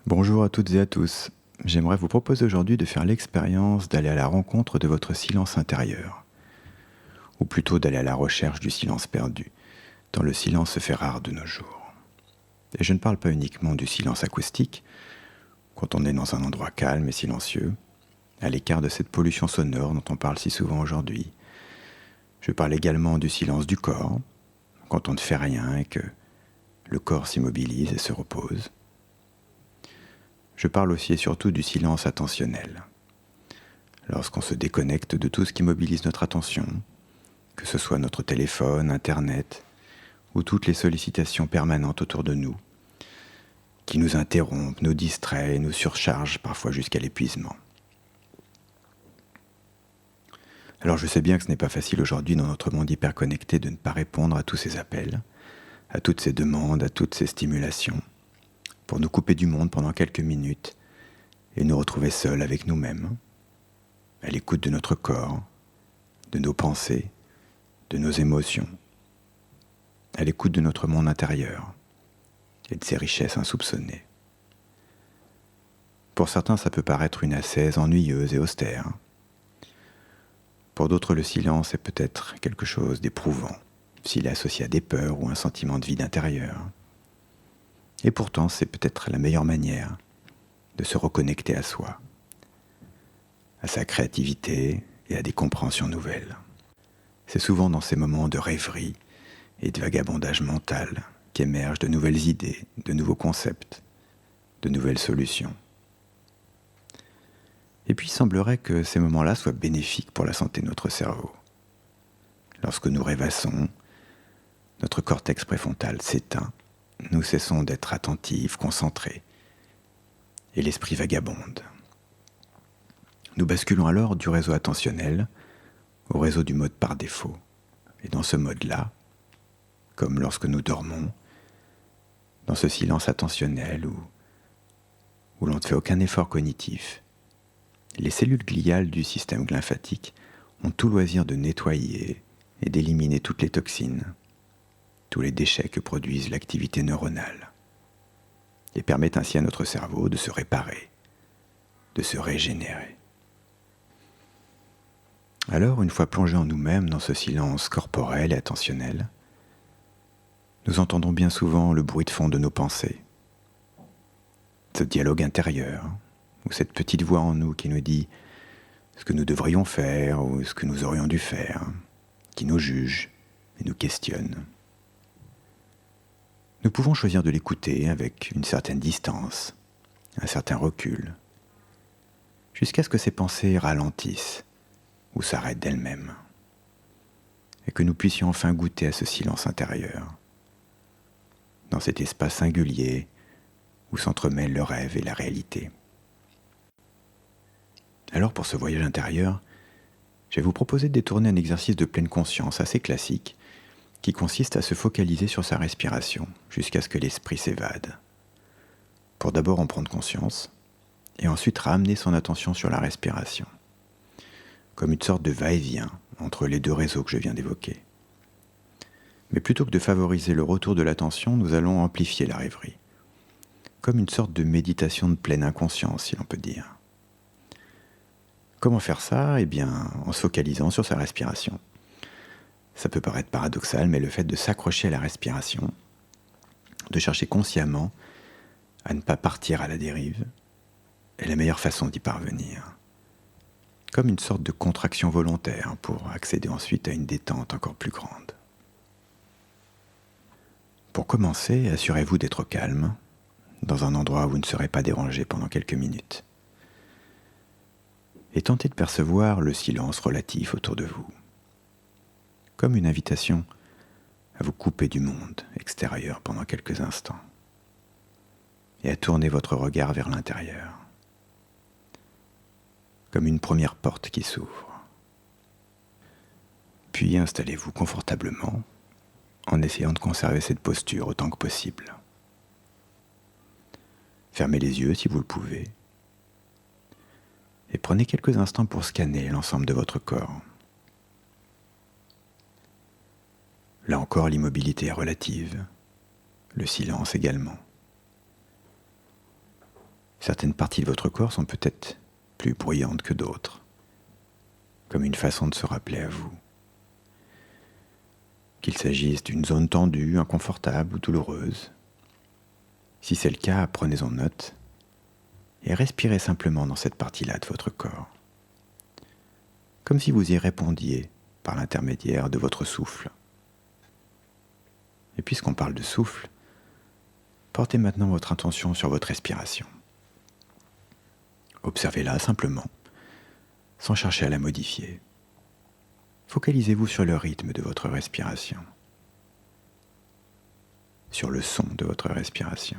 Bonjour à toutes et à tous. J'aimerais vous proposer aujourd'hui de faire l'expérience d'aller à la rencontre de votre silence intérieur, ou plutôt d'aller à la recherche du silence perdu, tant le silence se fait rare de nos jours. Et je ne parle pas uniquement du silence acoustique, quand on est dans un endroit calme et silencieux, à l'écart de cette pollution sonore dont on parle si souvent aujourd'hui. Je parle également du silence du corps, quand on ne fait rien et que le corps s'immobilise et se repose. Je parle aussi et surtout du silence attentionnel, lorsqu'on se déconnecte de tout ce qui mobilise notre attention, que ce soit notre téléphone, Internet, ou toutes les sollicitations permanentes autour de nous, qui nous interrompent, nous distraient et nous surchargent parfois jusqu'à l'épuisement. Alors je sais bien que ce n'est pas facile aujourd'hui dans notre monde hyper connecté de ne pas répondre à tous ces appels, à toutes ces demandes, à toutes ces stimulations, pour nous couper du monde pendant quelques minutes et nous retrouver seuls avec nous-mêmes, à l'écoute de notre corps, de nos pensées, de nos émotions, à l'écoute de notre monde intérieur et de ses richesses insoupçonnées. Pour certains, ça peut paraître une ascèse ennuyeuse et austère. Pour d'autres, le silence est peut-être quelque chose d'éprouvant, s'il est associé à des peurs ou un sentiment de vide intérieur. Et pourtant, c'est peut-être la meilleure manière de se reconnecter à soi, à sa créativité et à des compréhensions nouvelles. C'est souvent dans ces moments de rêverie et de vagabondage mental qu'émergent de nouvelles idées, de nouveaux concepts, de nouvelles solutions. Et puis il semblerait que ces moments-là soient bénéfiques pour la santé de notre cerveau. Lorsque nous rêvassons, notre cortex préfrontal s'éteint, nous cessons d'être attentifs, concentrés, et l'esprit vagabonde. Nous basculons alors du réseau attentionnel au réseau du mode par défaut. Et dans ce mode-là, comme lorsque nous dormons, dans ce silence attentionnel où l'on ne fait aucun effort cognitif, les cellules gliales du système lymphatique ont tout loisir de nettoyer et d'éliminer toutes les toxines, tous les déchets que produise l'activité neuronale, et permettent ainsi à notre cerveau de se réparer, de se régénérer. Alors, une fois plongés en nous-mêmes dans ce silence corporel et attentionnel, nous entendons bien souvent le bruit de fond de nos pensées, ce dialogue intérieur, ou cette petite voix en nous qui nous dit ce que nous devrions faire ou ce que nous aurions dû faire, qui nous juge et nous questionne. Nous pouvons choisir de l'écouter avec une certaine distance, un certain recul, jusqu'à ce que ces pensées ralentissent ou s'arrêtent d'elles-mêmes, et que nous puissions enfin goûter à ce silence intérieur, dans cet espace singulier où s'entremêlent le rêve et la réalité. Alors pour ce voyage intérieur, je vais vous proposer de détourner un exercice de pleine conscience assez classique qui consiste à se focaliser sur sa respiration jusqu'à ce que l'esprit s'évade. Pour d'abord en prendre conscience et ensuite ramener son attention sur la respiration, comme une sorte de va-et-vient entre les deux réseaux que je viens d'évoquer. Mais plutôt que de favoriser le retour de l'attention, nous allons amplifier la rêverie, comme une sorte de méditation de pleine inconscience, si l'on peut dire. Comment faire ça ? Eh bien, en se focalisant sur sa respiration. Ça peut paraître paradoxal, mais le fait de s'accrocher à la respiration, de chercher consciemment à ne pas partir à la dérive, est la meilleure façon d'y parvenir. Comme une sorte de contraction volontaire pour accéder ensuite à une détente encore plus grande. Pour commencer, assurez-vous d'être calme, dans un endroit où vous ne serez pas dérangé pendant quelques minutes. Et tentez de percevoir le silence relatif autour de vous, comme une invitation à vous couper du monde extérieur pendant quelques instants, et à tourner votre regard vers l'intérieur, comme une première porte qui s'ouvre. Puis installez-vous confortablement, en essayant de conserver cette posture autant que possible. Fermez les yeux si vous le pouvez, et prenez quelques instants pour scanner l'ensemble de votre corps. Là encore, l'immobilité est relative, le silence également. Certaines parties de votre corps sont peut-être plus bruyantes que d'autres, comme une façon de se rappeler à vous. Qu'il s'agisse d'une zone tendue, inconfortable ou douloureuse. Si c'est le cas, prenez-en note et respirez simplement dans cette partie-là de votre corps, comme si vous y répondiez par l'intermédiaire de votre souffle. Et puisqu'on parle de souffle, portez maintenant votre attention sur votre respiration. Observez-la simplement, sans chercher à la modifier. Focalisez-vous sur le rythme de votre respiration, sur le son de votre respiration,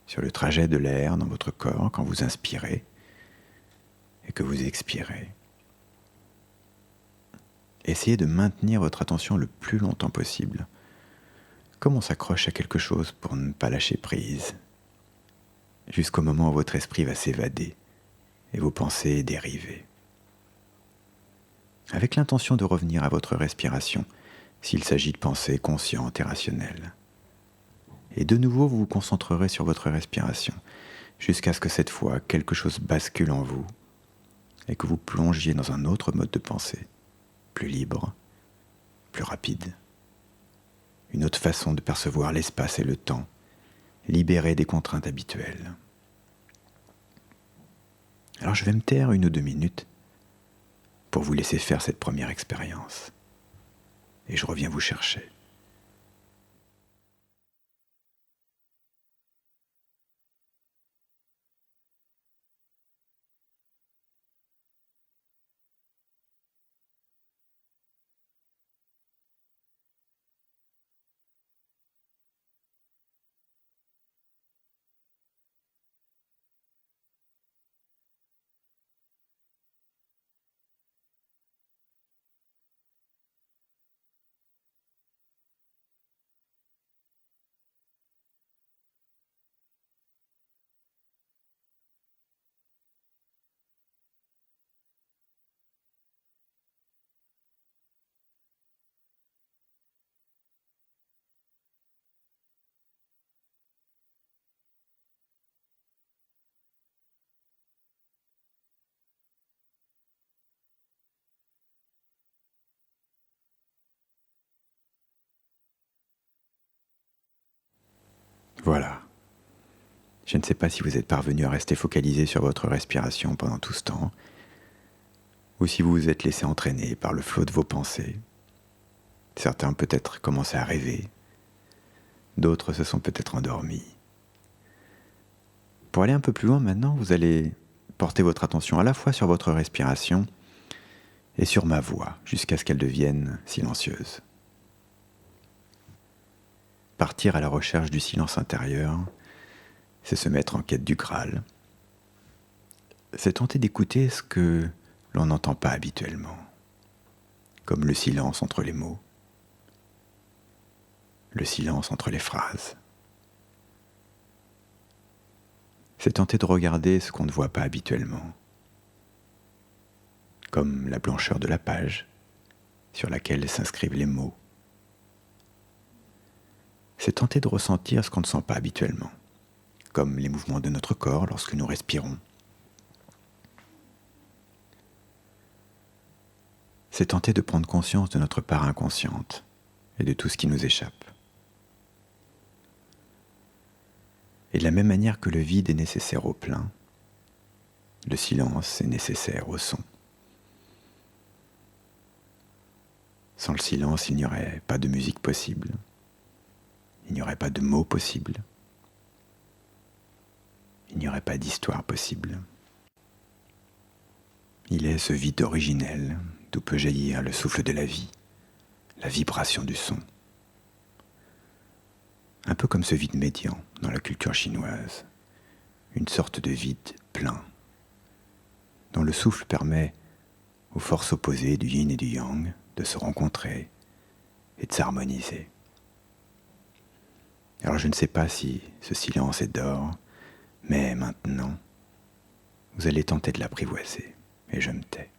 sur le trajet de l'air dans votre corps quand vous inspirez et que vous expirez. Essayez de maintenir votre attention le plus longtemps possible, comme on s'accroche à quelque chose pour ne pas lâcher prise, jusqu'au moment où votre esprit va s'évader et vos pensées dériver. Avec l'intention de revenir à votre respiration, s'il s'agit de pensées conscientes et rationnelles. Et de nouveau, vous vous concentrerez sur votre respiration, jusqu'à ce que cette fois, quelque chose bascule en vous, et que vous plongiez dans un autre mode de pensée, plus libre, plus rapide. Une autre façon de percevoir l'espace et le temps, libéré des contraintes habituelles. Alors je vais me taire 1 ou 2 minutes pour vous laisser faire cette première expérience. Et je reviens vous chercher. Voilà. Je ne sais pas si vous êtes parvenu à rester focalisé sur votre respiration pendant tout ce temps, ou si vous vous êtes laissé entraîner par le flot de vos pensées. Certains ont peut-être commencé à rêver, d'autres se sont peut-être endormis. Pour aller un peu plus loin maintenant, vous allez porter votre attention à la fois sur votre respiration et sur ma voix, jusqu'à ce qu'elle devienne silencieuse. Partir à la recherche du silence intérieur, c'est se mettre en quête du Graal. C'est tenter d'écouter ce que l'on n'entend pas habituellement, comme le silence entre les mots, le silence entre les phrases. C'est tenter de regarder ce qu'on ne voit pas habituellement, comme la blancheur de la page sur laquelle s'inscrivent les mots. C'est tenter de ressentir ce qu'on ne sent pas habituellement, comme les mouvements de notre corps lorsque nous respirons. C'est tenter de prendre conscience de notre part inconsciente et de tout ce qui nous échappe. Et de la même manière que le vide est nécessaire au plein, le silence est nécessaire au son. Sans le silence, il n'y aurait pas de musique possible, il n'y aurait pas de mots possibles, il n'y aurait pas d'histoire possible. Il est ce vide originel d'où peut jaillir le souffle de la vie, la vibration du son. Un peu comme ce vide médian dans la culture chinoise, une sorte de vide plein, dont le souffle permet aux forces opposées du yin et du yang de se rencontrer et de s'harmoniser. Alors je ne sais pas si ce silence est d'or, mais maintenant, vous allez tenter de l'apprivoiser, et je me tais.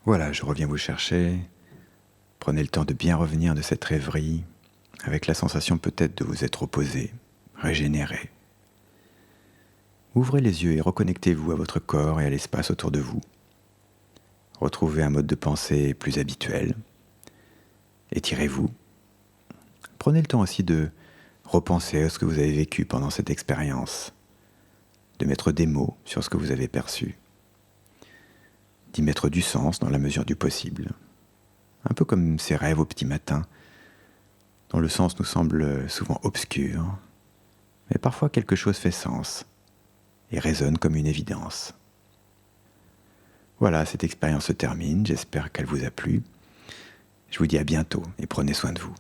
Voilà, je reviens vous chercher. Prenez le temps de bien revenir de cette rêverie, avec la sensation peut-être de vous être reposé, régénéré. Ouvrez les yeux et reconnectez-vous à votre corps et à l'espace autour de vous. Retrouvez un mode de pensée plus habituel. Étirez-vous. Prenez le temps aussi de repenser à ce que vous avez vécu pendant cette expérience, de mettre des mots sur ce que vous avez perçu, d'y mettre du sens dans la mesure du possible. Un peu comme ces rêves au petit matin, dont le sens nous semble souvent obscur, mais parfois quelque chose fait sens et résonne comme une évidence. Voilà, cette expérience se termine, j'espère qu'elle vous a plu. Je vous dis à bientôt et prenez soin de vous.